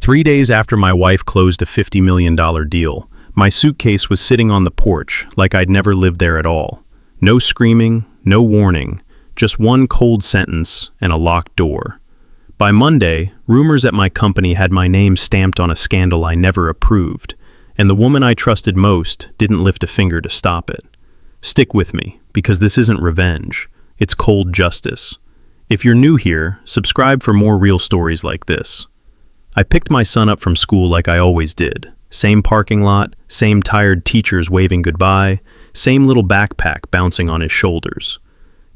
3 days after my wife closed a $50 million deal, my suitcase was sitting on the porch like I'd never lived there at all. No screaming, no warning, just one cold sentence and a locked door. By Monday, rumors at my company had my name stamped on a scandal I never approved, and the woman I trusted most didn't lift a finger to stop it. Stick with me, because this isn't revenge. It's cold justice. If you're new here, subscribe for more real stories like this. I picked my son up from school like I always did. Same parking lot, same tired teachers waving goodbye, same little backpack bouncing on his shoulders.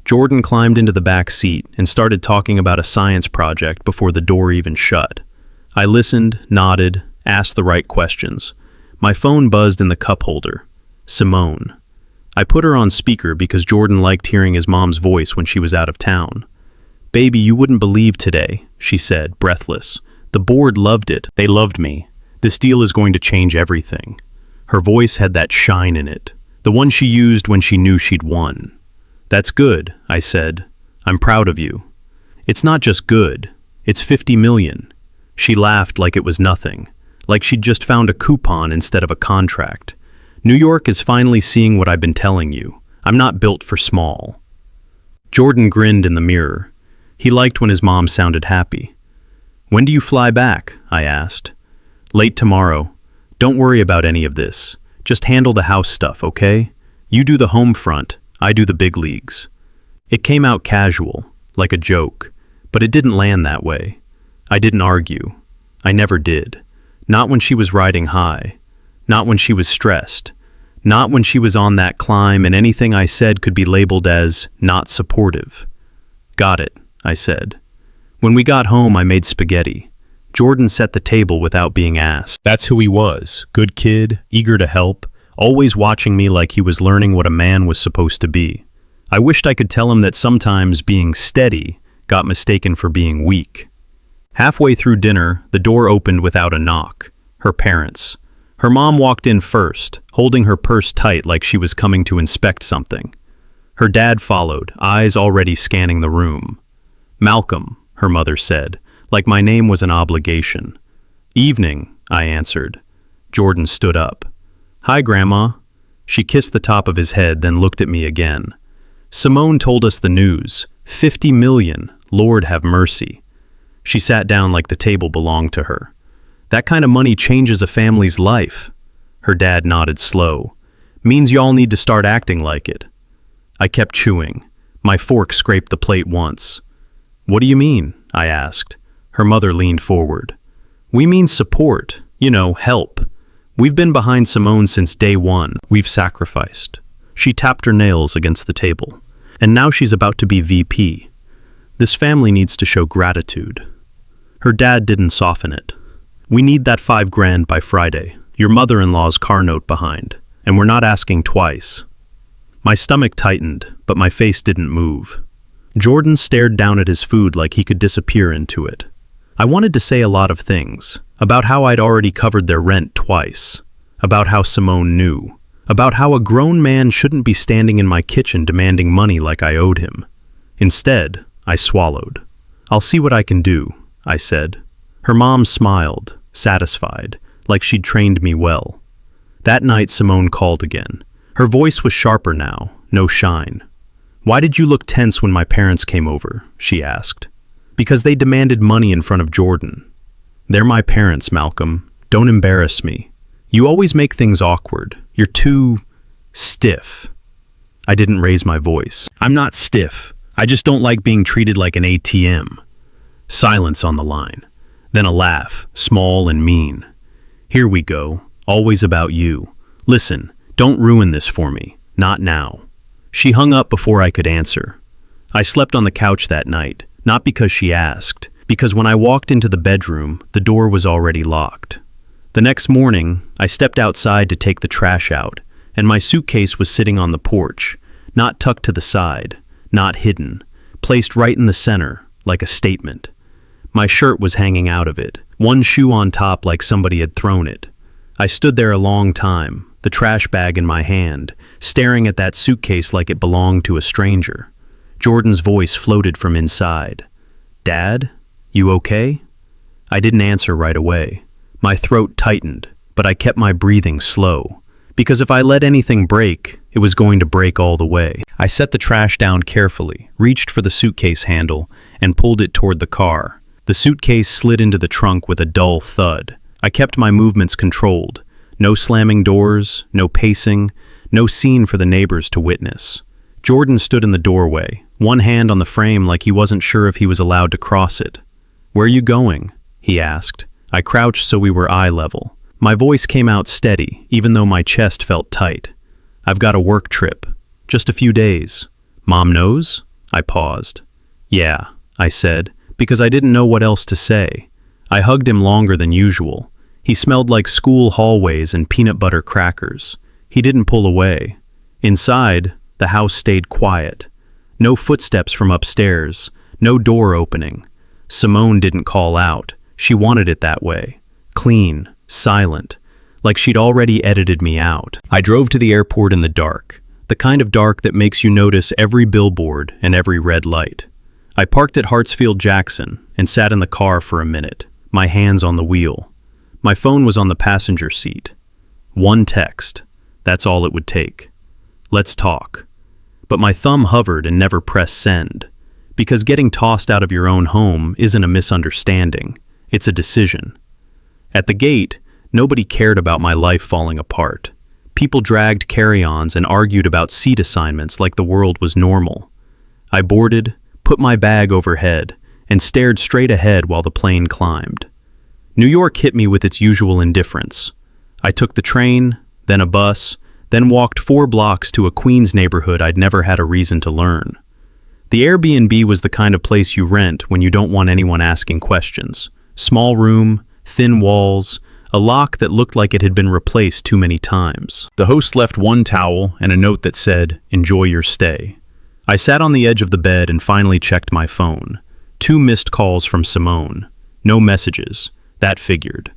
Jordan climbed into the back seat and started talking about a science project before the door even shut. I listened, nodded, asked the right questions. My phone buzzed in the cup holder. Simone. I put her on speaker because Jordan liked hearing his mom's voice when she was out of town. "Baby, you wouldn't believe today," she said, breathless. "The board loved it. They loved me. This deal is going to change everything." Her voice had that shine in it, the one she used when she knew she'd won. "That's good," I said. "I'm proud of you." "It's not just good. It's 50 million. She laughed like it was nothing, like she'd just found a coupon instead of a contract. "New York is finally seeing what I've been telling you. I'm not built for small." Jordan grinned in the mirror. He liked when his mom sounded happy. "When do you fly back?" I asked. "Late tomorrow. Don't worry about any of this. Just handle the house stuff, okay? You do the home front, I do the big leagues." It came out casual, like a joke, but it didn't land that way. I didn't argue. I never did. Not when she was riding high. Not when she was stressed. Not when she was on that climb and anything I said could be labeled as not supportive. "Got it," I said. When we got home, I made spaghetti. Jordan set the table without being asked. That's who he was. Good kid, eager to help, always watching me like he was learning what a man was supposed to be. I wished I could tell him that sometimes being steady got mistaken for being weak. Halfway through dinner, the door opened without a knock. Her parents. Her mom walked in first, holding her purse tight like she was coming to inspect something. Her dad followed, eyes already scanning the room. "Malcolm," her mother said, like my name was an obligation. "Evening," I answered. Jordan stood up. "Hi, Grandma." She kissed the top of his head, then looked at me again. "Simone told us the news. 50 million. Lord have mercy." She sat down like the table belonged to her. "That kind of money changes a family's life." Her dad nodded slow. "Means y'all need to start acting like it." I kept chewing. My fork scraped the plate once. "What do you mean?" I asked. Her mother leaned forward. "We mean support, help. We've been behind Simone since day one. We've sacrificed." She tapped her nails against the table. "And now she's about to be VP. This family needs to show gratitude." Her dad didn't soften it. "We need that $5,000 by Friday. Your mother-in-law's car note behind. And we're not asking twice." My stomach tightened, but my face didn't move. Jordan stared down at his food like he could disappear into it. I wanted to say a lot of things, about how I'd already covered their rent twice, about how Simone knew, about how a grown man shouldn't be standing in my kitchen demanding money like I owed him. Instead, I swallowed. "I'll see what I can do," I said. Her mom smiled, satisfied, like she'd trained me well. That night, Simone called again. Her voice was sharper now, no shine. "Why did you look tense when my parents came over?" she asked. "Because they demanded money in front of Jordan." "They're my parents, Malcolm. Don't embarrass me. You always make things awkward. You're too stiff." I didn't raise my voice. "I'm not stiff. I just don't like being treated like an ATM." Silence on the line. Then a laugh, small and mean. "Here we go. Always about you. Listen, don't ruin this for me. Not now." She hung up before I could answer. I slept on the couch that night, not because she asked, because when I walked into the bedroom, the door was already locked. The next morning, I stepped outside to take the trash out, and my suitcase was sitting on the porch, not tucked to the side, not hidden, placed right in the center, like a statement. My shirt was hanging out of it, one shoe on top like somebody had thrown it. I stood there a long time, the trash bag in my hand, staring at that suitcase like it belonged to a stranger. Jordan's voice floated from inside. "Dad, you okay?" I didn't answer right away. My throat tightened, but I kept my breathing slow, because if I let anything break, it was going to break all the way. I set the trash down carefully, reached for the suitcase handle, and pulled it toward the car. The suitcase slid into the trunk with a dull thud. I kept my movements controlled. No slamming doors, no pacing, no scene for the neighbors to witness. Jordan stood in the doorway, one hand on the frame like he wasn't sure if he was allowed to cross it. "Where are you going?" he asked. I crouched so we were eye level. My voice came out steady, even though my chest felt tight. "I've got a work trip. Just a few days. Mom knows?" I paused. "Yeah," I said, because I didn't know what else to say. I hugged him longer than usual. He smelled like school hallways and peanut butter crackers. He didn't pull away. Inside, the house stayed quiet. No footsteps from upstairs, no door opening. Simone didn't call out. She wanted it that way. Clean, silent, like she'd already edited me out. I drove to the airport in the dark, the kind of dark that makes you notice every billboard and every red light. I parked at Hartsfield-Jackson and sat in the car for a minute, my hands on the wheel. My phone was on the passenger seat. One text. That's all it would take. "Let's talk." But my thumb hovered and never pressed send, because getting tossed out of your own home isn't a misunderstanding, it's a decision. At the gate, nobody cared about my life falling apart. People dragged carry-ons and argued about seat assignments like the world was normal. I boarded, put my bag overhead, and stared straight ahead while the plane climbed. New York hit me with its usual indifference. I took the train, then a bus, then walked 4 blocks to a Queens neighborhood I'd never had a reason to learn. The Airbnb was the kind of place you rent when you don't want anyone asking questions. Small room, thin walls, a lock that looked like it had been replaced too many times. The host left one towel and a note that said, "Enjoy your stay." I sat on the edge of the bed and finally checked my phone. 2 missed calls from Simone. No messages. That figured.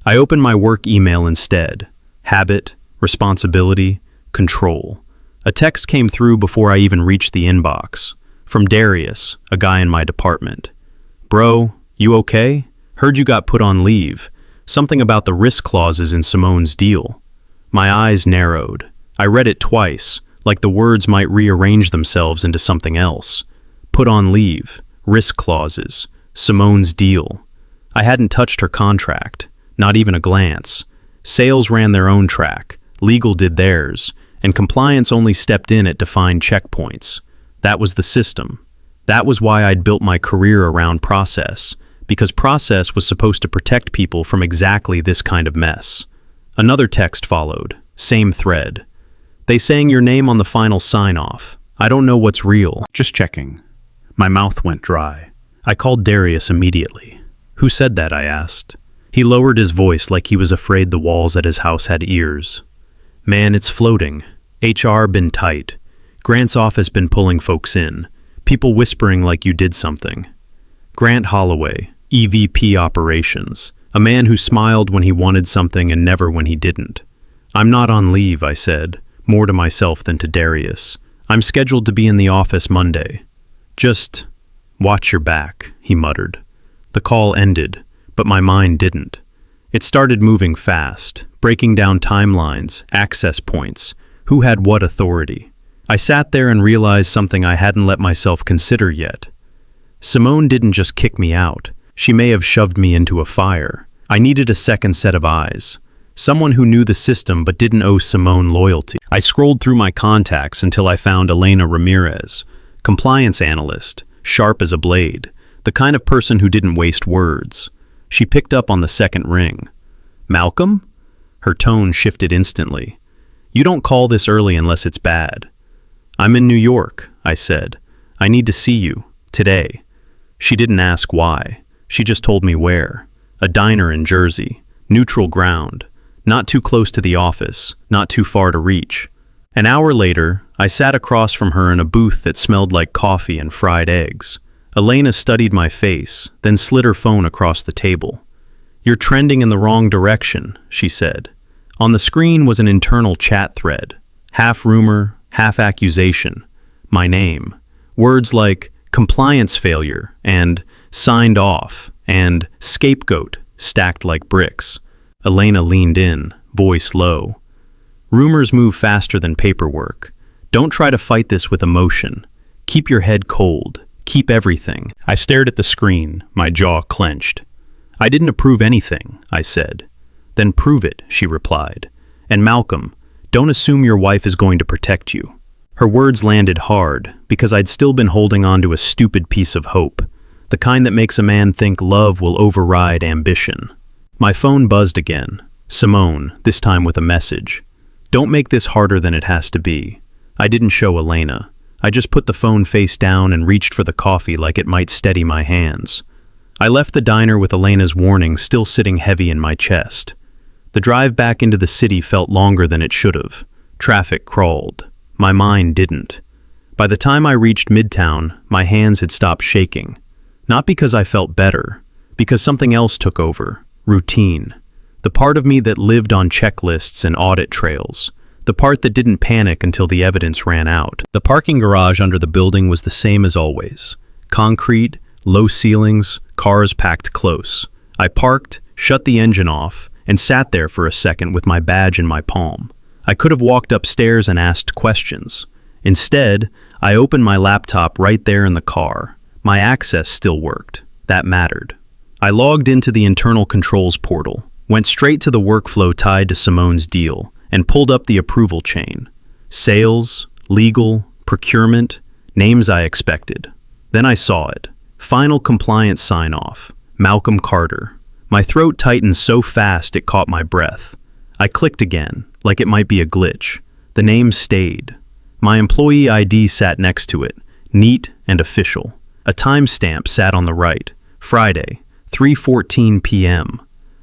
I opened my work email instead. Habit, responsibility, control. A text came through before I even reached the inbox. From Darius, a guy in my department. "Bro, you okay? Heard you got put on leave. Something about the risk clauses in Simone's deal." My eyes narrowed. I read it twice, like the words might rearrange themselves into something else. Put on leave, risk clauses, Simone's deal. I hadn't touched her contract, not even a glance. Sales ran their own track, legal did theirs, and compliance only stepped in at defined checkpoints. That was the system. That was why I'd built my career around process, because process was supposed to protect people from exactly this kind of mess. Another text followed, same thread. "They sang your name on the final sign-off. I don't know what's real. Just checking." My mouth went dry. I called Darius immediately. "Who said that?" I asked. He lowered his voice like he was afraid the walls at his house had ears. "Man, it's floating. HR been tight. Grant's office been pulling folks in. People whispering like you did something. Grant Holloway, EVP Operations. A man who smiled when he wanted something and never when he didn't. I'm not on leave," I said, more to myself than to Darius. "I'm scheduled to be in the office Monday. Just watch your back," he muttered. The call ended, but my mind didn't. It started moving fast, breaking down timelines, access points, who had what authority. I sat there and realized something I hadn't let myself consider yet. Simone didn't just kick me out. She may have shoved me into a fire. I needed a second set of eyes. Someone who knew the system but didn't owe Simone loyalty. I scrolled through my contacts until I found Elena Ramirez, compliance analyst, sharp as a blade, the kind of person who didn't waste words. She picked up on the second ring. "Malcolm?" Her tone shifted instantly. "You don't call this early unless it's bad." "I'm in New York," I said. "I need to see you, today." She didn't ask why. She just told me where. A diner in Jersey, neutral ground, not too close to the office, not too far to reach. An hour later, I sat across from her in a booth that smelled like coffee and fried eggs. Elena studied my face, then slid her phone across the table. "You're trending in the wrong direction," she said. On the screen was an internal chat thread, half rumor, half accusation. My name. Words like compliance failure and signed off and scapegoat stacked like bricks. Elena leaned in, voice low. Rumors move faster than paperwork. Don't try to fight this with emotion. Keep your head cold. Keep everything. I stared at the screen, my jaw clenched. I didn't approve anything, I said. Then prove it, she replied. And Malcolm, don't assume your wife is going to protect you. Her words landed hard, because I'd still been holding on to a stupid piece of hope, the kind that makes a man think love will override ambition. My phone buzzed again. Simone, this time with a message. Don't make this harder than it has to be. I didn't show Elena. I just put the phone face down and reached for the coffee like it might steady my hands. I left the diner with Elena's warning still sitting heavy in my chest. The drive back into the city felt longer than it should have. Traffic crawled. My mind didn't. By the time I reached Midtown, my hands had stopped shaking. Not because I felt better, because something else took over. Routine. The part of me that lived on checklists and audit trails. The part that didn't panic until the evidence ran out. The parking garage under the building was the same as always. Concrete, low ceilings, cars packed close. I parked, shut the engine off, and sat there for a second with my badge in my palm. I could have walked upstairs and asked questions. Instead, I opened my laptop right there in the car. My access still worked. That mattered. I logged into the internal controls portal, went straight to the workflow tied to Simone's deal, and pulled up the approval chain. Sales, legal, procurement, names I expected. Then I saw it. Final compliance sign-off. Malcolm Carter. My throat tightened so fast it caught my breath. I clicked again, like it might be a glitch. The name stayed. My employee ID sat next to it, neat and official. A timestamp sat on the right. Friday, 3:14 p.m.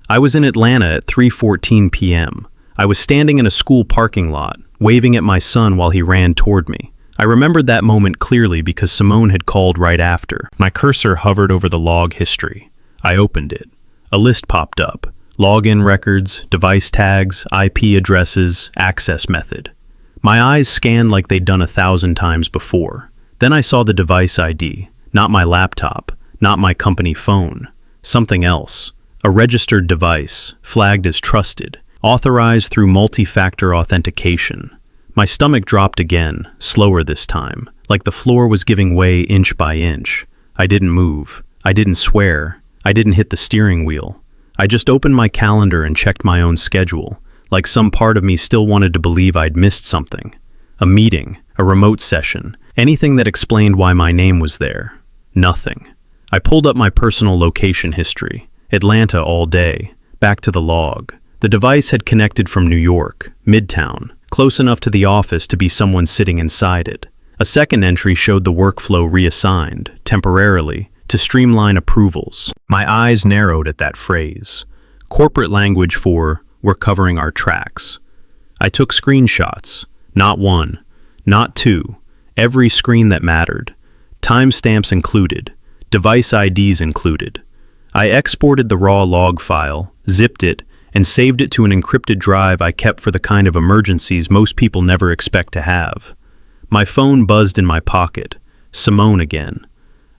I was in Atlanta at 3:14 p.m. I was standing in a school parking lot, waving at my son while he ran toward me. I remembered that moment clearly because Simone had called right after. My cursor hovered over the log history. I opened it. A list popped up. Login records, device tags, IP addresses, access method. My eyes scanned like they'd done 1,000 times before. Then I saw the device ID. Not my laptop, not my company phone. Something else. A registered device, flagged as trusted, authorized through multi-factor authentication. My stomach dropped again, slower this time, like the floor was giving way inch by inch. I didn't move. I didn't swear. I didn't hit the steering wheel. I just opened my calendar and checked my own schedule, like some part of me still wanted to believe I'd missed something. A meeting, a remote session, anything that explained why my name was there. Nothing. I pulled up my personal location history. Atlanta all day. Back to the log. The device had connected from New York, Midtown, close enough to the office to be someone sitting inside it. A second entry showed the workflow reassigned, temporarily, to streamline approvals. My eyes narrowed at that phrase. Corporate language for, we're covering our tracks. I took screenshots. Not one, not two. Every screen that mattered. Timestamps included. Device IDs included. I exported the raw log file, zipped it, and saved it to an encrypted drive I kept for the kind of emergencies most people never expect to have. My phone buzzed in my pocket. Simone again.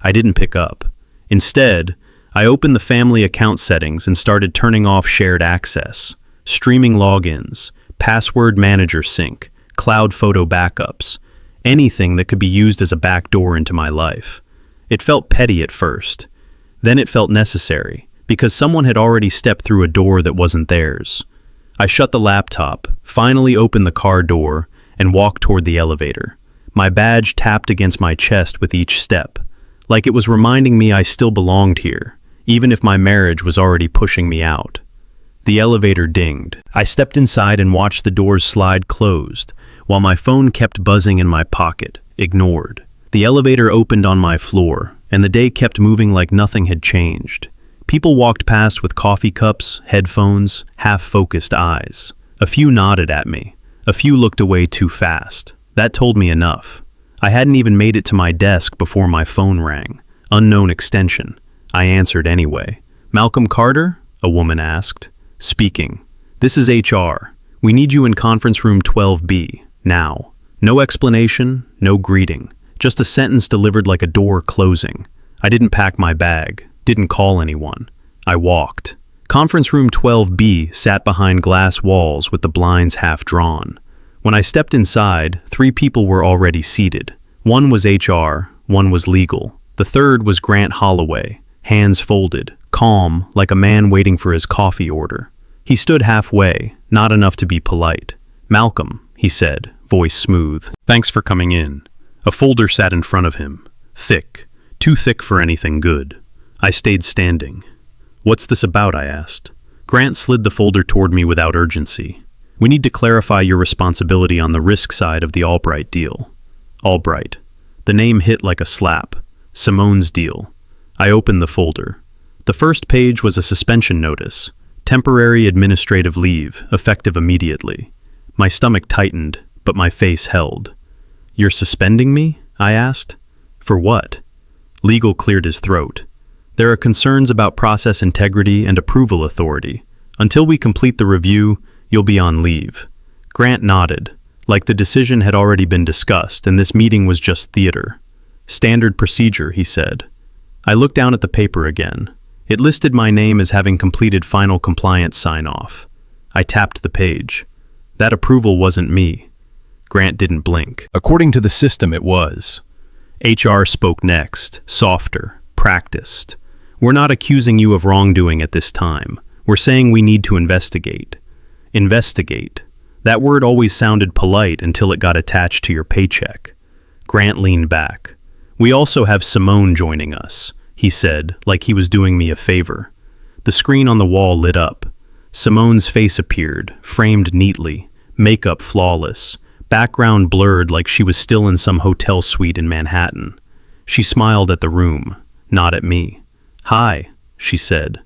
I didn't pick up. Instead, I opened the family account settings and started turning off shared access, streaming logins, password manager sync, cloud photo backups, anything that could be used as a backdoor into my life. It felt petty at first. Then it felt necessary, because someone had already stepped through a door that wasn't theirs. I shut the laptop, finally opened the car door, and walked toward the elevator. My badge tapped against my chest with each step, like it was reminding me I still belonged here, even if my marriage was already pushing me out. The elevator dinged. I stepped inside and watched the doors slide closed, while my phone kept buzzing in my pocket, ignored. The elevator opened on my floor, and the day kept moving like nothing had changed. People walked past with coffee cups, headphones, half-focused eyes. A few nodded at me. A few looked away too fast. That told me enough. I hadn't even made it to my desk before my phone rang. Unknown extension. I answered anyway. "Malcolm Carter?" a woman asked. "Speaking. This is HR. We need you in conference room 12B, now." No explanation, no greeting. Just a sentence delivered like a door closing. I didn't pack my bag. didn't call anyone. I walked. Conference room 12B sat behind glass walls with the blinds half drawn. When I stepped inside, 3 people were already seated. One was HR, one was legal. The third was Grant Holloway, hands folded, calm, like a man waiting for his coffee order. He stood halfway, not enough to be polite. "Malcolm," he said, voice smooth. "Thanks for coming in." A folder sat in front of him. Thick. Too thick for anything good. I stayed standing. "What's this about?" I asked. Grant slid the folder toward me without urgency. "We need to clarify your responsibility on the risk side of the Albright deal." Albright. The name hit like a slap. Simone's deal. I opened the folder. The first page was a suspension notice. Temporary administrative leave, effective immediately. My stomach tightened, but my face held. "You're suspending me?" I asked. "For what?" Legal cleared his throat. "There are concerns about process integrity and approval authority. Until we complete the review, you'll be on leave." Grant nodded, like the decision had already been discussed and this meeting was just theater. "Standard procedure," he said. I looked down at the paper again. It listed my name as having completed final compliance sign-off. I tapped the page. That approval wasn't me. Grant didn't blink. "According to the system, it was." HR spoke next, softer, practiced. "We're not accusing you of wrongdoing at this time. We're saying we need to investigate." Investigate. That word always sounded polite until it got attached to your paycheck. Grant leaned back. "We also have Simone joining us," he said, like he was doing me a favor. The screen on the wall lit up. Simone's face appeared, framed neatly, makeup flawless, background blurred like she was still in some hotel suite in Manhattan. She smiled at the room, not at me. "Hi," she said.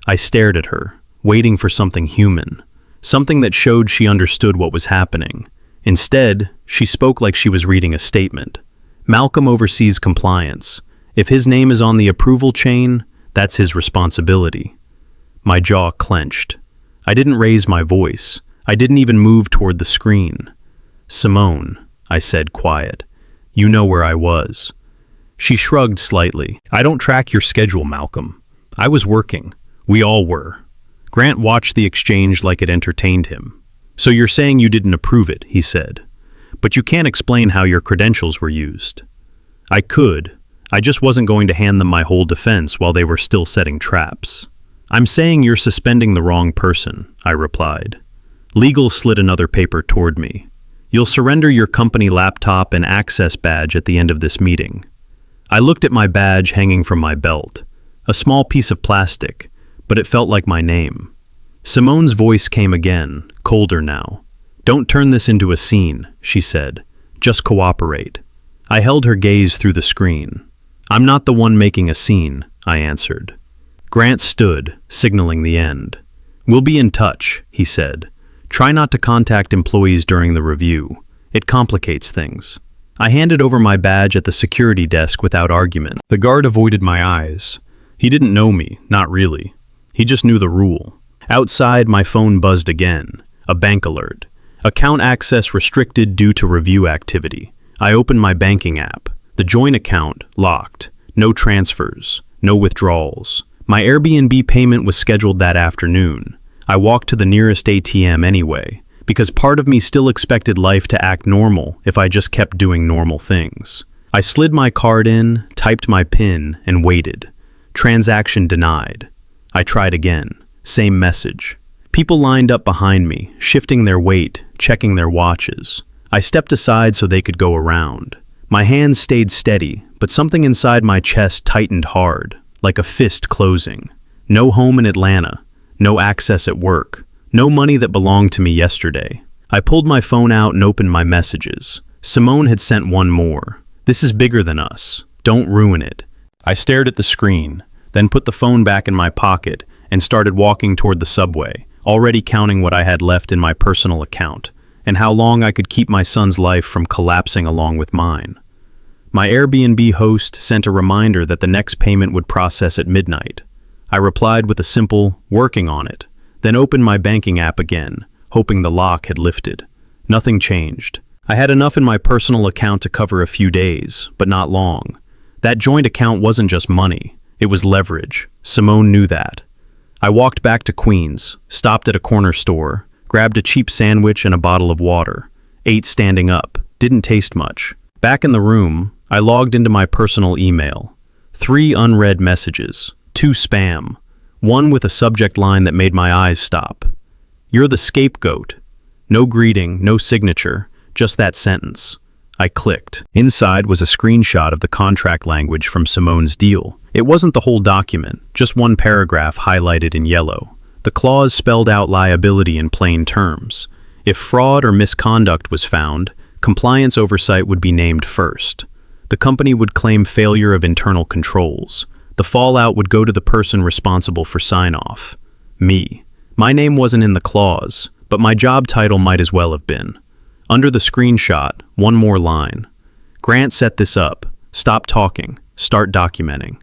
I stared at her, waiting for something human, something that showed she understood what was happening. Instead, she spoke like she was reading a statement. "Malcolm oversees compliance. If his name is on the approval chain, that's his responsibility." My jaw clenched. I didn't raise my voice. I didn't even move toward the screen. "Simone," I said, quiet. "You know where I was." She shrugged slightly. "I don't track your schedule, Malcolm. I was working. We all were." Grant watched the exchange like it entertained him. "So you're saying you didn't approve it," he said. "But you can't explain how your credentials were used." I could. I just wasn't going to hand them my whole defense while they were still setting traps. "I'm saying you're suspending the wrong person," I replied. Legal slid another paper toward me. "You'll surrender your company laptop and access badge at the end of this meeting." I looked at my badge hanging from my belt. A small piece of plastic, but it felt like my name. Simone's voice came again, colder now. "Don't turn this into a scene," she said. "Just cooperate." I held her gaze through the screen. "I'm not the one making a scene," I answered. Grant stood, signaling the end. "We'll be in touch," he said. "Try not to contact employees during the review. It complicates things." I handed over my badge at the security desk without argument. The guard avoided my eyes. He didn't know me, not really. He just knew the rule. Outside, my phone buzzed again. A bank alert. Account access restricted due to review activity. I opened my banking app. The joint account, locked. No transfers. No withdrawals. My Airbnb payment was scheduled that afternoon. I walked to the nearest ATM anyway, because part of me still expected life to act normal if I just kept doing normal things. I slid my card in, typed my PIN, and waited. Transaction denied. I tried again. Same message. People lined up behind me, shifting their weight, checking their watches. I stepped aside so they could go around. My hands stayed steady, but something inside my chest tightened hard, like a fist closing. No home in Atlanta. No access at work. No money that belonged to me yesterday. I pulled my phone out and opened my messages. Simone had sent one more. "This is bigger than us. Don't ruin it." I stared at the screen, then put the phone back in my pocket and started walking toward the subway, already counting what I had left in my personal account, and how long I could keep my son's life from collapsing along with mine. My Airbnb host sent a reminder that the next payment would process at midnight. I replied with a simple, "Working on it," then opened my banking app again, hoping the lock had lifted. Nothing changed. I had enough in my personal account to cover a few days, but not long. That joint account wasn't just money. It was leverage. Simone knew that. I walked back to Queens, stopped at a corner store, grabbed a cheap sandwich and a bottle of water, ate standing up, didn't taste much. Back in the room, I logged into my personal email. 3 unread messages, 2 spam, one with a subject line that made my eyes stop. "You're the scapegoat." No greeting, no signature, just that sentence. I clicked. Inside was a screenshot of the contract language from Simone's deal. It wasn't the whole document, just one paragraph highlighted in yellow. The clause spelled out liability in plain terms. If fraud or misconduct was found, compliance oversight would be named first. The company would claim failure of internal controls. The fallout would go to the person responsible for sign-off. Me. My name wasn't in the clause, but my job title might as well have been. Under the screenshot, one more line. "Grant set this up. Stop talking. Start documenting."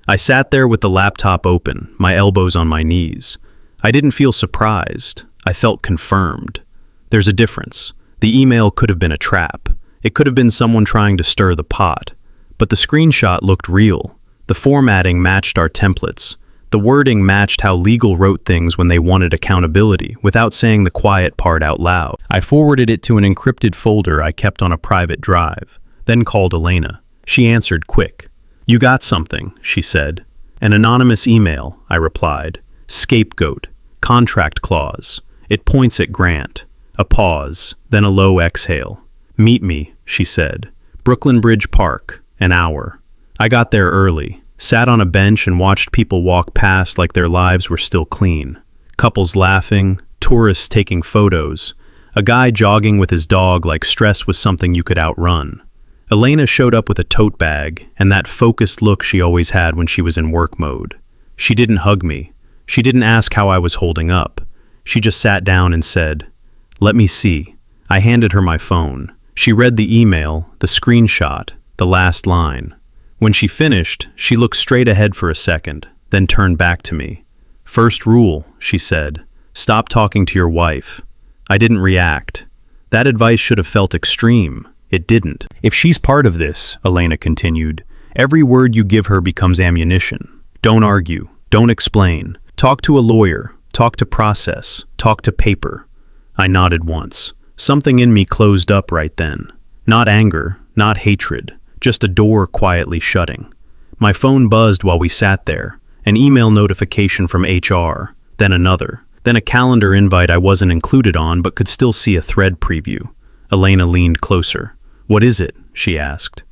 I sat there with the laptop open, my elbows on my knees. I didn't feel surprised. I felt confirmed. There's a difference. The email could have been a trap. It could have been someone trying to stir the pot. But the screenshot looked real. The formatting matched our templates. The wording matched how legal wrote things when they wanted accountability, without saying the quiet part out loud. I forwarded it to an encrypted folder I kept on a private drive, then called Elena. She answered quick. "You got something," she said. "An anonymous email," I replied. "Scapegoat. Contract clause. It points at Grant." A pause, then a low exhale. "Meet me," she said. "Brooklyn Bridge Park, an hour." I got there early, sat on a bench and watched people walk past like their lives were still clean. Couples laughing, tourists taking photos, a guy jogging with his dog like stress was something you could outrun. Elena showed up with a tote bag and that focused look she always had when she was in work mode. She didn't hug me. She didn't ask how I was holding up. She just sat down and said, "Let me see." I handed her my phone. She read the email, the screenshot, the last line. When she finished, she looked straight ahead for a second, then turned back to me. "First rule," she said, "stop talking to your wife." I didn't react. That advice should have felt extreme. It didn't. "If she's part of this," Elena continued, "every word you give her becomes ammunition. Don't argue. Don't explain. Talk to a lawyer. Talk to process. Talk to paper." I nodded once. Something in me closed up right then. Not anger, not hatred, just a door quietly shutting. My phone buzzed while we sat there, an email notification from HR, then another, then a calendar invite I wasn't included on but could still see a thread preview. Elena leaned closer. "What is it?" she asked.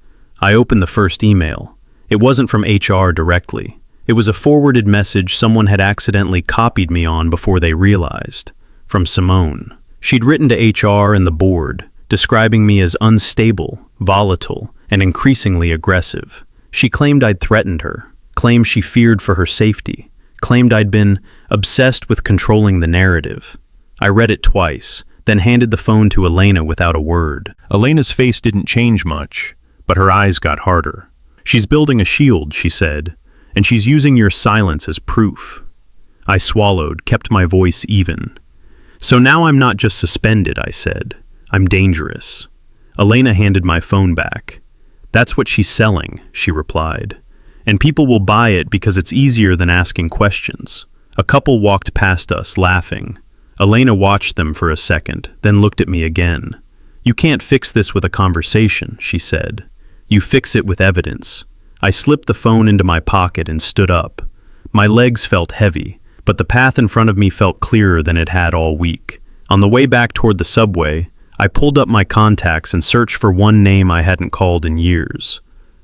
I opened the first email. It wasn't from HR directly. It was a forwarded message someone had accidentally copied me on before they realized. From Simone. She'd written to HR and the board, describing me as unstable, volatile, and increasingly aggressive. She claimed I'd threatened her, claimed she feared for her safety, claimed I'd been obsessed with controlling the narrative. I read it twice, then handed the phone to Elena without a word. Elena's face didn't change much, but her eyes got harder. "She's building a shield," she said, "and she's using your silence as proof." I swallowed, kept my voice even. "So now I'm not just suspended," I said. "I'm dangerous." Elena handed my phone back. "That's what she's selling," she replied. "And people will buy it because it's easier than asking questions." A couple walked past us, laughing. Elena watched them for a second, then looked at me again. "You can't fix this with a conversation," she said. "You fix it with evidence." I slipped the phone into my pocket and stood up. My legs felt heavy, but the path in front of me felt clearer than it had all week. On the way back toward the subway, I pulled up my contacts and searched for one name I hadn't called in years.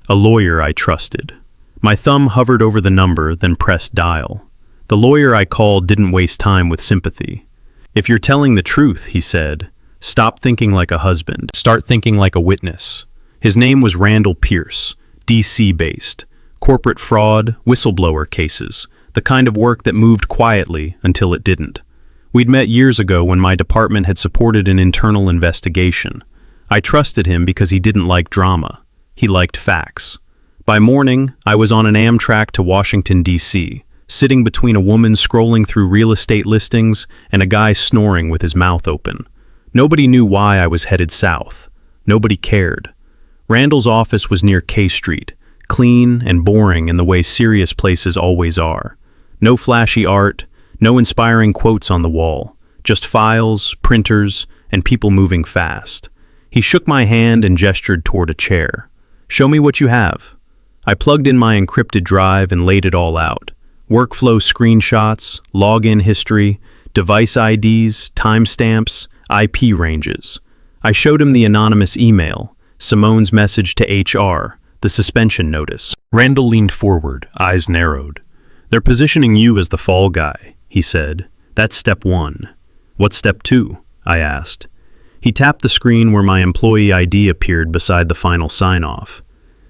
A lawyer I trusted. My thumb hovered over the number, then pressed dial. The lawyer I called didn't waste time with sympathy. "If you're telling the truth," he said, "stop thinking like a husband. Start thinking like a witness." His name was Randall Pierce, DC-based. Corporate fraud, whistleblower cases, the kind of work that moved quietly until it didn't. We'd met years ago when my department had supported an internal investigation. I trusted him because he didn't like drama. He liked facts. By morning, I was on an Amtrak to Washington, D.C., sitting between a woman scrolling through real estate listings and a guy snoring with his mouth open. Nobody knew why I was headed south. Nobody cared. Randall's office was near K Street, clean and boring in the way serious places always are. No flashy art, no inspiring quotes on the wall, just files, printers, and people moving fast. He shook my hand and gestured toward a chair. "Show me what you have." I plugged in my encrypted drive and laid it all out. Workflow screenshots, login history, device IDs, timestamps, IP ranges. I showed him the anonymous email, Simone's message to HR, the suspension notice. Randall leaned forward, eyes narrowed. "They're positioning you as the fall guy," he said. "That's step 1. What's step 2? I asked. He tapped the screen where my employee ID appeared beside the final sign-off.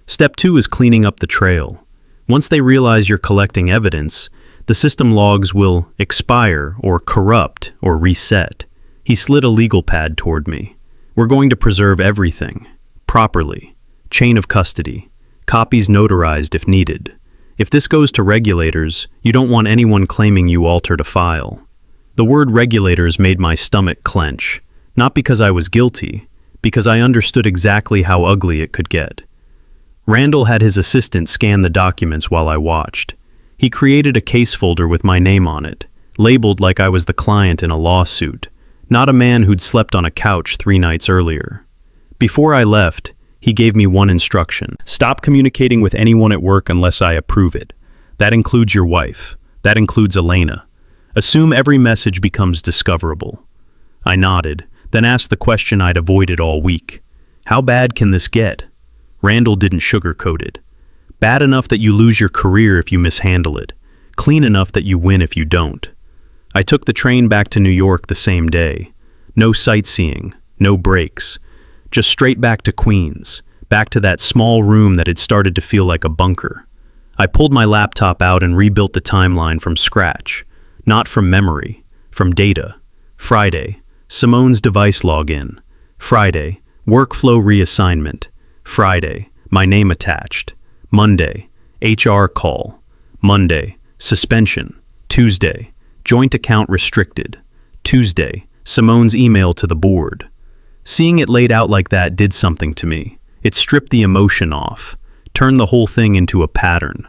Step 2 is cleaning up the trail. Once they realize you're collecting evidence, the system logs will expire or corrupt or reset. He slid a legal pad toward me. "We're going to preserve everything. Properly. Chain of custody. Copies notarized if needed. If this goes to regulators, you don't want anyone claiming you altered a file." The word regulators made my stomach clench, not because I was guilty, because I understood exactly how ugly it could get. Randall had his assistant scan the documents while I watched. He created a case folder with my name on it, labeled like I was the client in a lawsuit, not a man who'd slept on a couch 3 nights earlier. Before I left, he gave me one instruction. "Stop communicating with anyone at work unless I approve it. That includes your wife. That includes Elena. Assume every message becomes discoverable." I nodded, then asked the question I'd avoided all week. "How bad can this get?" Randall didn't sugarcoat it. "Bad enough that you lose your career if you mishandle it. Clean enough that you win if you don't." I took the train back to New York the same day. No sightseeing, no breaks. Just straight back to Queens, back to that small room that had started to feel like a bunker. I pulled my laptop out and rebuilt the timeline from scratch. Not from memory, from data. Friday, Simone's device login. Friday, workflow reassignment. Friday, my name attached. Monday, HR call. Monday, suspension. Tuesday, joint account restricted. Tuesday, Simone's email to the board. Seeing it laid out like that did something to me. It stripped the emotion off, turned the whole thing into a pattern.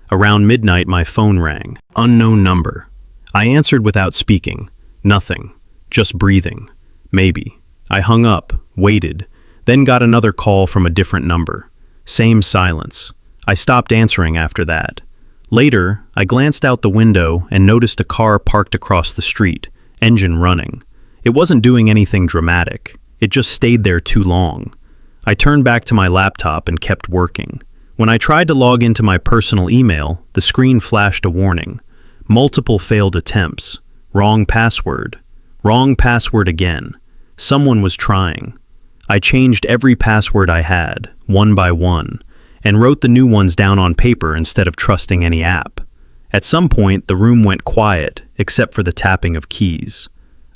Around midnight, my phone rang. Unknown number. I answered without speaking. Nothing. Just breathing. Maybe. I hung up, waited, then got another call from a different number. Same silence. I stopped answering after that. Later, I glanced out the window and noticed a car parked across the street, engine running. It wasn't doing anything dramatic. It just stayed there too long. I turned back to my laptop and kept working. When I tried to log into my personal email, the screen flashed a warning. Multiple failed attempts. Wrong password. Wrong password again. Someone was trying. I changed every password I had, one by one, and wrote the new ones down on paper instead of trusting any app. At some point, the room went quiet, except for the tapping of keys.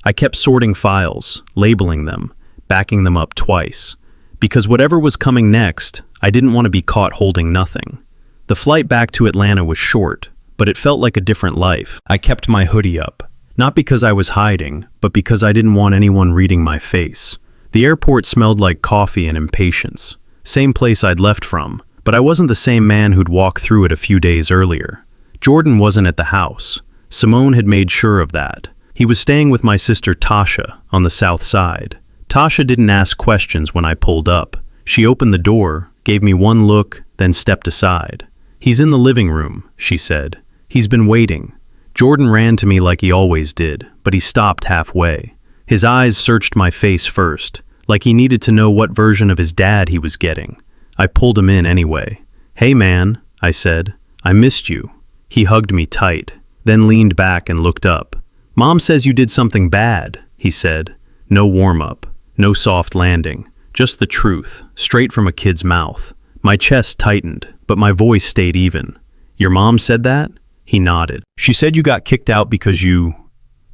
I kept sorting files, labeling them, backing them up twice. Because whatever was coming next, I didn't want to be caught holding nothing. The flight back to Atlanta was short, but it felt like a different life. I kept my hoodie up, not because I was hiding, but because I didn't want anyone reading my face. The airport smelled like coffee and impatience. Same place I'd left from, but I wasn't the same man who'd walked through it a few days earlier. Jordan wasn't at the house. Simone had made sure of that. He was staying with my sister Tasha on the south side. Tasha didn't ask questions when I pulled up. She opened the door, gave me one look, then stepped aside. "He's in the living room," she said. "He's been waiting." Jordan ran to me like he always did, but he stopped halfway. His eyes searched my face first, like he needed to know what version of his dad he was getting. I pulled him in anyway. "Hey man," I said. "I missed you." He hugged me tight, then leaned back and looked up. "Mom says you did something bad," he said. No warm-up, no soft landing, just the truth, straight from a kid's mouth. My chest tightened, but my voice stayed even. "Your mom said that?" He nodded. "She said you got kicked out because you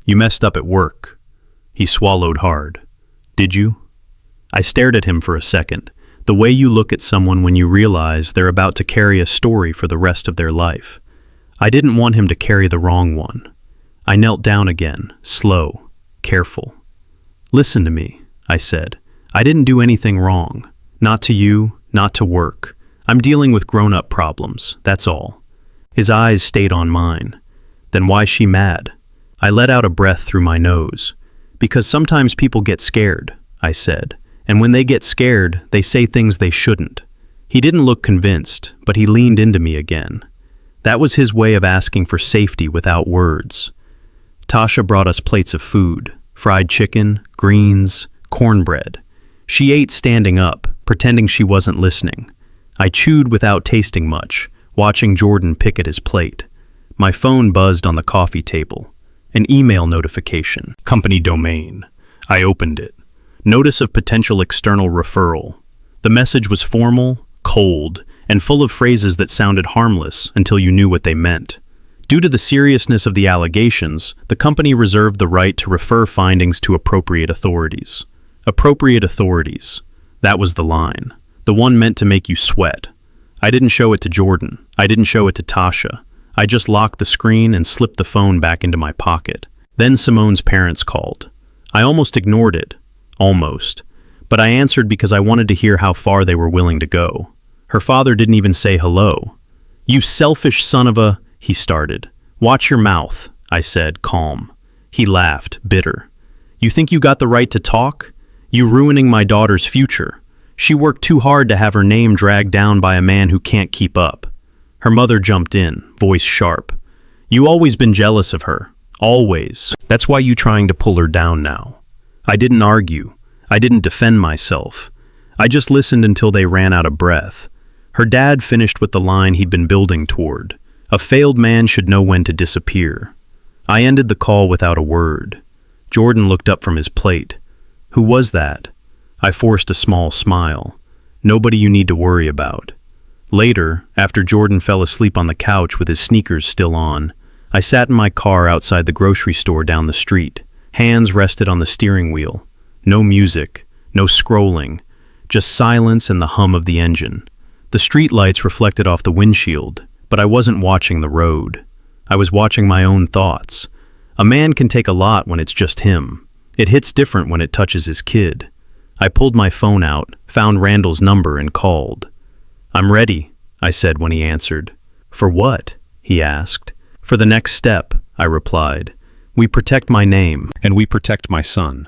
messed up at work." He swallowed hard. "Did you?" I stared at him for a second, the way you look at someone when you realize they're about to carry a story for the rest of their life. I didn't want him to carry the wrong one. I knelt down again, slow, careful. "Listen to me," I said. "I didn't do anything wrong. Not to you, not to work. I'm dealing with grown-up problems, that's all. His eyes stayed on mine. Then why's she mad? I let out a breath through my nose. Because sometimes people get scared, I said. And when they get scared, they say things they shouldn't. He didn't look convinced, but he leaned into me again. That was his way of asking for safety without words. Tasha brought us plates of food, fried chicken, greens, cornbread. She ate standing up, pretending she wasn't listening. I chewed without tasting much, watching Jordan pick at his plate. My phone buzzed on the coffee table. An email notification. Company domain. I opened it. Notice of potential external referral. The message was formal, cold, and full of phrases that sounded harmless until you knew what they meant. Due to the seriousness of the allegations, the company reserved the right to refer findings to appropriate authorities. Appropriate authorities. That was the line. The one meant to make you sweat. I didn't show it to Jordan. I didn't show it to Tasha. I just locked the screen and slipped the phone back into my pocket. Then Simone's parents called. I almost ignored it. Almost. But I answered because I wanted to hear how far they were willing to go. Her father didn't even say hello. "You selfish son of a," he started. "Watch your mouth," I said, calm. He laughed, bitter. "You think you got the right to talk? You ruining my daughter's future. She worked too hard to have her name dragged down by a man who can't keep up." Her mother jumped in, voice sharp. "You always been jealous of her. Always. That's why you trying to pull her down now." I didn't argue. I didn't defend myself. I just listened until they ran out of breath. Her dad finished with the line he'd been building toward. A failed man should know when to disappear. I ended the call without a word. Jordan looked up from his plate. "Who was that?" I forced a small smile. "Nobody you need to worry about." Later, after Jordan fell asleep on the couch with his sneakers still on, I sat in my car outside the grocery store down the street. Hands rested on the steering wheel. No music, no scrolling, just silence and the hum of the engine. The street lights reflected off the windshield, but I wasn't watching the road. I was watching my own thoughts. A man can take a lot when it's just him. It hits different when it touches his kid. I pulled my phone out, found Randall's number and called. "I'm ready," I said when he answered. "For what?" he asked. "For the next step," I replied. "We protect my name, and we protect my son."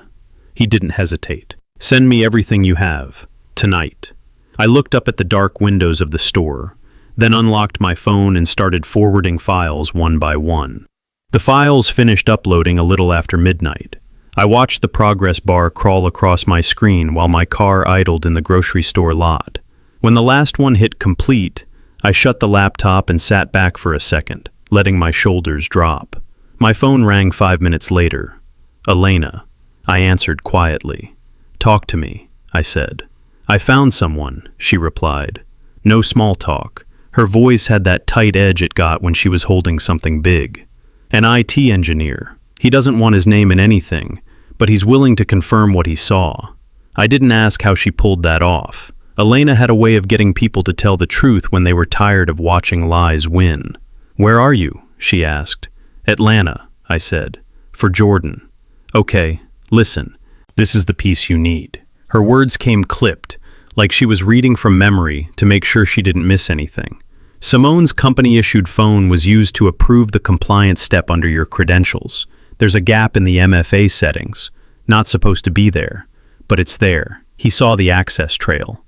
He didn't hesitate. "Send me everything you have. Tonight." I looked up at the dark windows of the store, then unlocked my phone and started forwarding files one by one. The files finished uploading a little after midnight. I watched the progress bar crawl across my screen while my car idled in the grocery store lot. When the last one hit complete, I shut the laptop and sat back for a second, letting my shoulders drop. My phone rang 5 minutes later. "Elena," I answered quietly. "Talk to me," I said. "I found someone," she replied. No small talk. Her voice had that tight edge it got when she was holding something big. "An IT engineer. He doesn't want his name in anything, but he's willing to confirm what he saw." I didn't ask how she pulled that off. Elena had a way of getting people to tell the truth when they were tired of watching lies win. "Where are you?" she asked. "Atlanta," I said. "For Jordan." "Okay, listen. This is the piece you need." Her words came clipped, like she was reading from memory to make sure she didn't miss anything. "Simone's company-issued phone was used to approve the compliance step under your credentials. There's a gap in the MFA settings. Not supposed to be there, but it's there." He saw the access trail.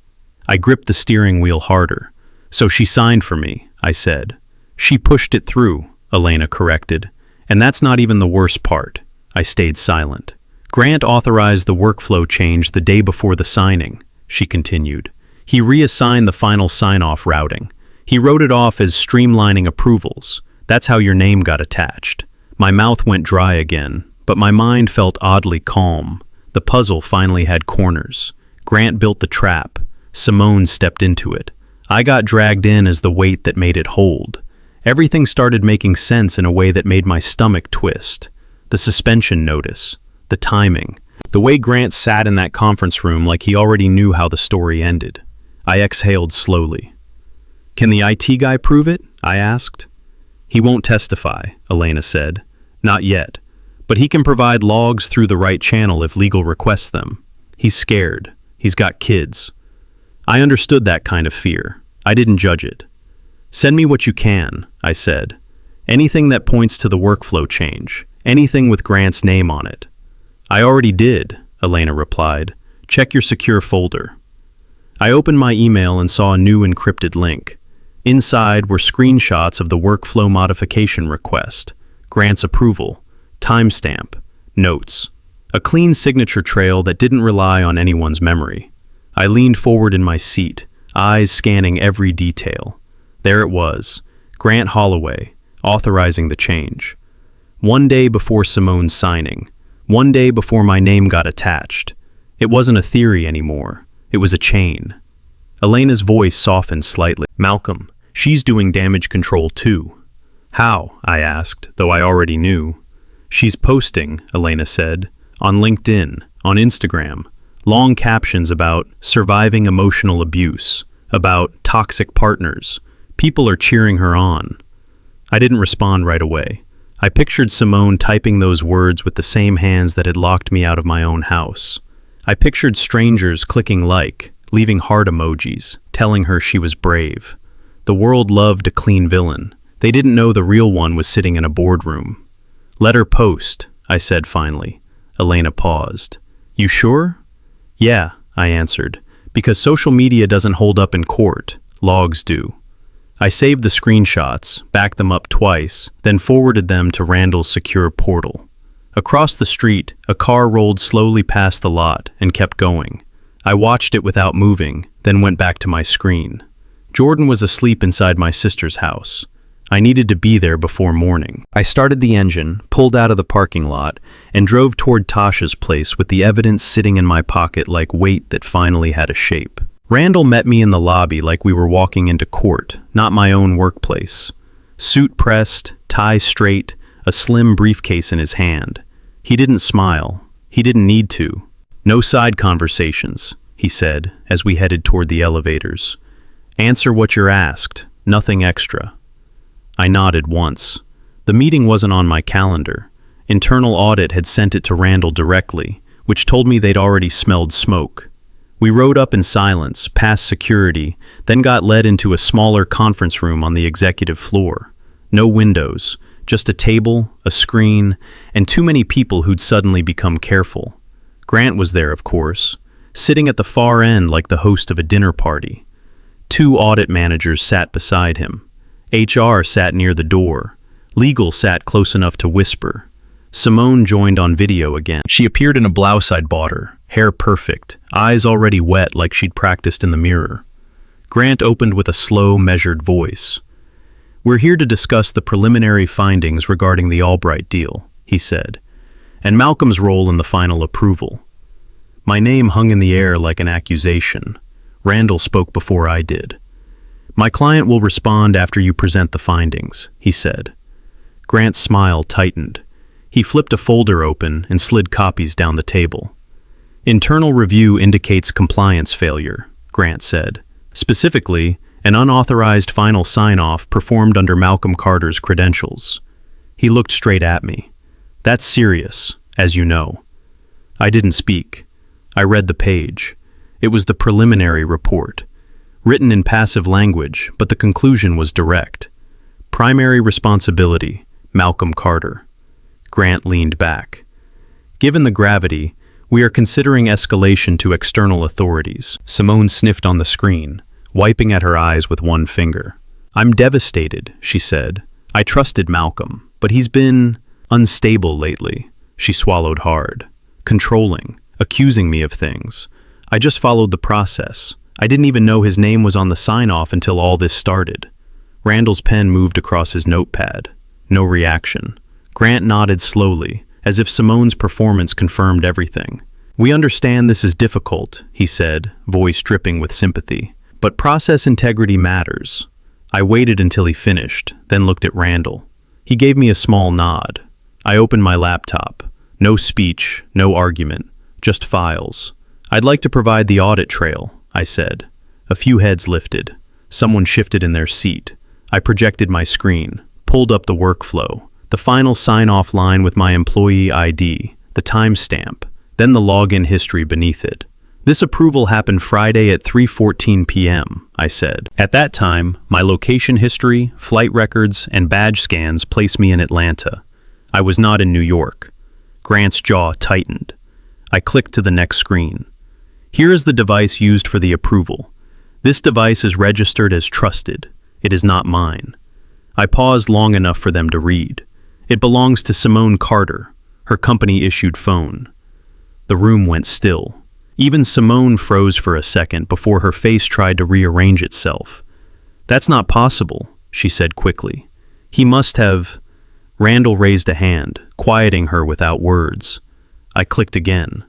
I gripped the steering wheel harder. "So she signed for me," I said. "She pushed it through," Elena corrected. "And that's not even the worst part." I stayed silent. "Grant authorized the workflow change the day before the signing," she continued. "He reassigned the final sign-off routing. He wrote it off as streamlining approvals. That's how your name got attached." My mouth went dry again, but my mind felt oddly calm. The puzzle finally had corners. Grant built the trap. Simone stepped into it. I got dragged in as the weight that made it hold. Everything started making sense in a way that made my stomach twist. The suspension notice, the timing, the way Grant sat in that conference room like he already knew how the story ended. I exhaled slowly. "Can the IT guy prove it?" I asked. "He won't testify," Elena said. "Not yet. But he can provide logs through the right channel if legal requests them. He's scared. He's got kids." I understood that kind of fear. I didn't judge it. Send me what you can, I said. Anything that points to the workflow change. Anything with Grant's name on it. I already did, Elena replied. Check your secure folder. I opened my email and saw a new encrypted link. Inside were screenshots of the workflow modification request, Grant's approval, timestamp, notes. A clean signature trail that didn't rely on anyone's memory. I leaned forward in my seat, eyes scanning every detail. There it was, Grant Holloway, authorizing the change. One day before Simone's signing. One day before my name got attached. It wasn't a theory anymore. It was a chain. Elena's voice softened slightly. Malcolm, she's doing damage control too. How? I asked, though I already knew. She's posting, Elena said, on LinkedIn, on Instagram, long captions about surviving emotional abuse, about toxic partners. People are cheering her on. I didn't respond right away. I pictured Simone typing those words with the same hands that had locked me out of my own house. I pictured strangers clicking like, leaving heart emojis, telling her she was brave. The world loved a clean villain. They didn't know the real one was sitting in a boardroom. Let her post, I said finally. Elena paused. You sure? Yeah, I answered, because social media doesn't hold up in court. Logs do. I saved the screenshots, backed them up twice, then forwarded them to Randall's secure portal. Across the street, a car rolled slowly past the lot and kept going. I watched it without moving, then went back to my screen. Jordan was asleep inside my sister's house. I needed to be there before morning. I started the engine, pulled out of the parking lot, and drove toward Tasha's place with the evidence sitting in my pocket like weight that finally had a shape. Randall met me in the lobby like we were walking into court, not my own workplace. Suit pressed, tie straight, a slim briefcase in his hand. He didn't smile. He didn't need to. No side conversations, he said, as we headed toward the elevators. Answer what you're asked, nothing extra. I nodded once. The meeting wasn't on my calendar. Internal audit had sent it to Randall directly, which told me they'd already smelled smoke. We rode up in silence, past security, then got led into a smaller conference room on the executive floor. No windows, just a table, a screen, and too many people who'd suddenly become careful. Grant was there, of course, sitting at the far end like the host of a dinner party. 2 audit managers sat beside him. HR sat near the door. Legal sat close enough to whisper. Simone joined on video again. She appeared in a blouse I'd bought her, hair perfect, eyes already wet like she'd practiced in the mirror. Grant opened with a slow, measured voice. We're here to discuss the preliminary findings regarding the Albright deal, he said, and Malcolm's role in the final approval. My name hung in the air like an accusation. Randall spoke before I did. My client will respond after you present the findings, he said. Grant's smile tightened. He flipped a folder open and slid copies down the table. Internal review indicates compliance failure, Grant said. Specifically, an unauthorized final sign-off performed under Malcolm Carter's credentials. He looked straight at me. That's serious, as you know. I didn't speak. I read the page. It was the preliminary report. Written in passive language, but the conclusion was direct. Primary responsibility, Malcolm Carter. Grant leaned back. Given the gravity, we are considering escalation to external authorities. Simone sniffed on the screen, wiping at her eyes with one finger. I'm devastated, she said. I trusted Malcolm, but he's been unstable lately. She swallowed hard. Controlling, accusing me of things. I just followed the process. I didn't even know his name was on the sign-off until all this started. Randall's pen moved across his notepad. No reaction. Grant nodded slowly, as if Simone's performance confirmed everything. We understand this is difficult, he said, voice dripping with sympathy. But process integrity matters. I waited until he finished, then looked at Randall. He gave me a small nod. I opened my laptop. No speech, no argument, just files. I'd like to provide the audit trail, I said. A few heads lifted. Someone shifted in their seat. I projected my screen, pulled up the workflow, the final sign-off line with my employee ID, the timestamp, then the login history beneath it. This approval happened Friday at 3:14 p.m., I said. At that time, my location history, flight records, and badge scans placed me in Atlanta. I was not in New York. Grant's jaw tightened. I clicked to the next screen. Here is the device used for the approval. This device is registered as trusted. It is not mine. I paused long enough for them to read. It belongs to Simone Carter, her company-issued phone. The room went still. Even Simone froze for a second before her face tried to rearrange itself. "That's not possible," she said quickly. "He must have—" Randall raised a hand, quieting her without words. I clicked again.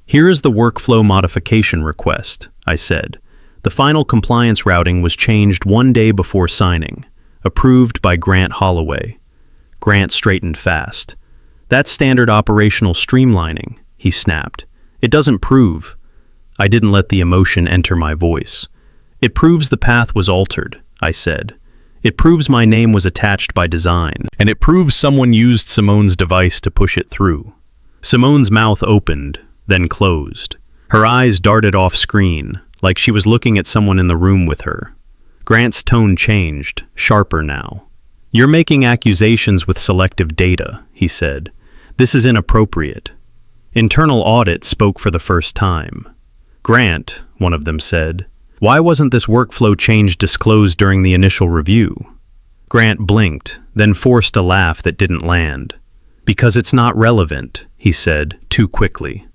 "Here is the workflow modification request," I said. The final compliance routing was changed 1 day before signing. Approved by Grant Holloway. Grant straightened fast. "That's standard operational streamlining," he snapped. "It doesn't prove." I didn't let the emotion enter my voice. "It proves the path was altered," I said. "It proves my name was attached by design, and it proves someone used Simone's device to push it through." Simone's mouth opened, then closed. Her eyes darted off screen, like she was looking at someone in the room with her. Grant's tone changed, sharper now. "You're making accusations with selective data," he said. "This is inappropriate." Internal audit spoke for the first time. "Grant," one of them said, "why wasn't this workflow change disclosed during the initial review?" Grant blinked, then forced a laugh that didn't land. "Because it's not relevant," he said, too quickly.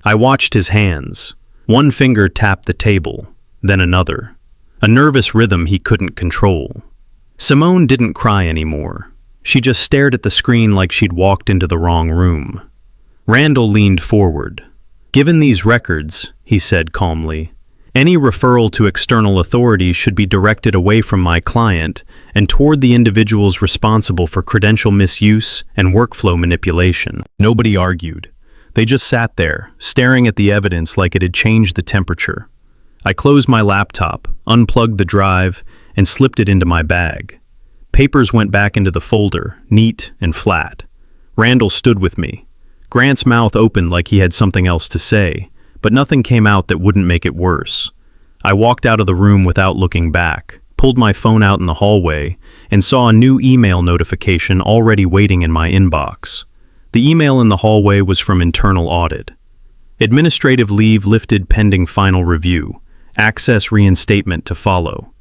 I watched his hands. One finger tapped the table, then another. A nervous rhythm he couldn't control. Simone didn't cry anymore. She just stared at the screen like she'd walked into the wrong room. Randall leaned forward. "Given these records," he said calmly, "any referral to external authorities should be directed away from my client and toward the individuals responsible for credential misuse and workflow manipulation." Nobody argued. They just sat there, staring at the evidence like it had changed the temperature. I closed my laptop, unplugged the drive, and slipped it into my bag. Papers went back into the folder, neat and flat. Randall stood with me. Grant's mouth opened like he had something else to say, but nothing came out that wouldn't make it worse. I walked out of the room without looking back, pulled my phone out in the hallway, and saw a new email notification already waiting in my inbox. The email in the hallway was from internal audit. "Administrative leave lifted pending final review. Access reinstatement to follow."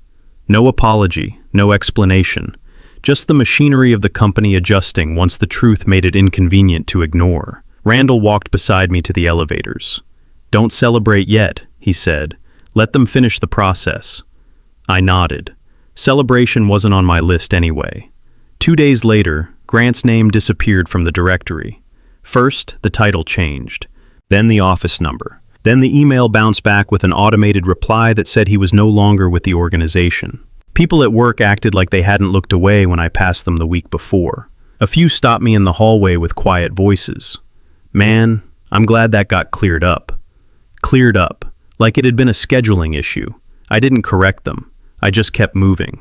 No apology, no explanation. Just the machinery of the company adjusting once the truth made it inconvenient to ignore. Randall walked beside me to the elevators. "Don't celebrate yet," he said. "Let them finish the process." I nodded. Celebration wasn't on my list anyway. 2 days later, Grant's name disappeared from the directory. First, the title changed. Then the office number. Then the email bounced back with an automated reply that said he was no longer with the organization. People at work acted like they hadn't looked away when I passed them the week before. A few stopped me in the hallway with quiet voices. "Man, I'm glad that got cleared up." Cleared up, like it had been a scheduling issue. I didn't correct them. I just kept moving.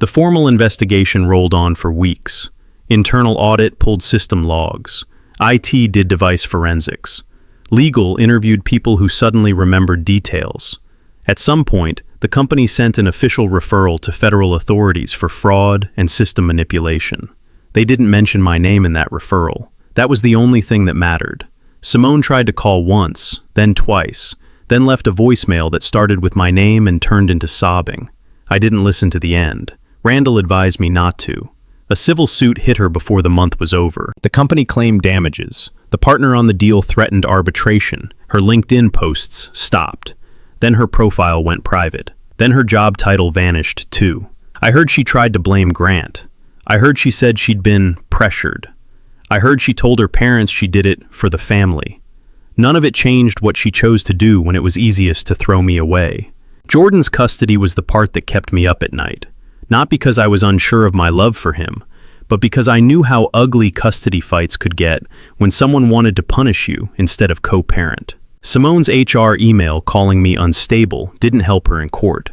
The formal investigation rolled on for weeks. Internal audit pulled system logs. IT did device forensics. Legal interviewed people who suddenly remembered details. At some point, the company sent an official referral to federal authorities for fraud and system manipulation. They didn't mention my name in that referral. That was the only thing that mattered. Simone tried to call once, then twice, then left a voicemail that started with my name and turned into sobbing. I didn't listen to the end. Randall advised me not to. A civil suit hit her before the month was over. The company claimed damages. The partner on the deal threatened arbitration. Her LinkedIn posts stopped. Then her profile went private. Then her job title vanished too. I heard she tried to blame Grant. I heard she said she'd been pressured. I heard she told her parents she did it for the family. None of it changed what she chose to do when it was easiest to throw me away. Jordan's custody was the part that kept me up at night. Not because I was unsure of my love for him, but because I knew how ugly custody fights could get when someone wanted to punish you instead of co-parent. Simone's HR email calling me unstable didn't help her in court.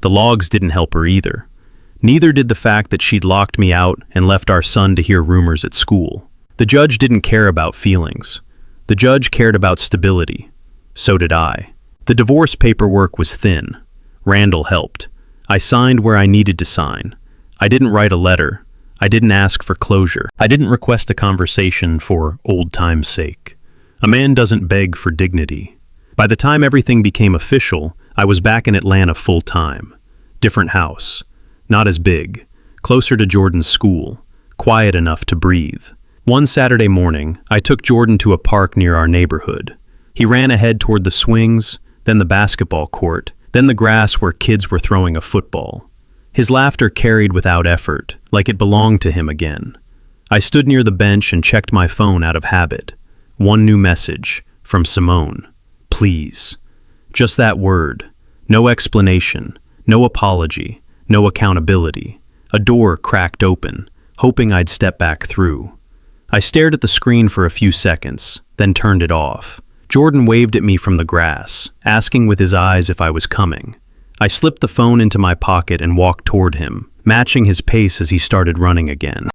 The logs didn't help her either. Neither did the fact that she'd locked me out and left our son to hear rumors at school. The judge didn't care about feelings. The judge cared about stability. So did I. The divorce paperwork was thin. Randall helped. I signed where I needed to sign. I didn't write a letter. I didn't ask for closure. I didn't request a conversation for old time's sake. A man doesn't beg for dignity. By the time everything became official, I was back in Atlanta full-time. Different house. Not as big. Closer to Jordan's school. Quiet enough to breathe. One Saturday morning, I took Jordan to a park near our neighborhood. He ran ahead toward the swings, then the basketball court, then the grass where kids were throwing a football. His laughter carried without effort, like it belonged to him again. I stood near the bench and checked my phone out of habit. One new message, from Simone. Please. Just that word. No explanation, no apology, no accountability. A door cracked open, hoping I'd step back through. I stared at the screen for a few seconds, then turned it off. Jordan waved at me from the grass, asking with his eyes if I was coming. I slipped the phone into my pocket and walked toward him, matching his pace as he started running again.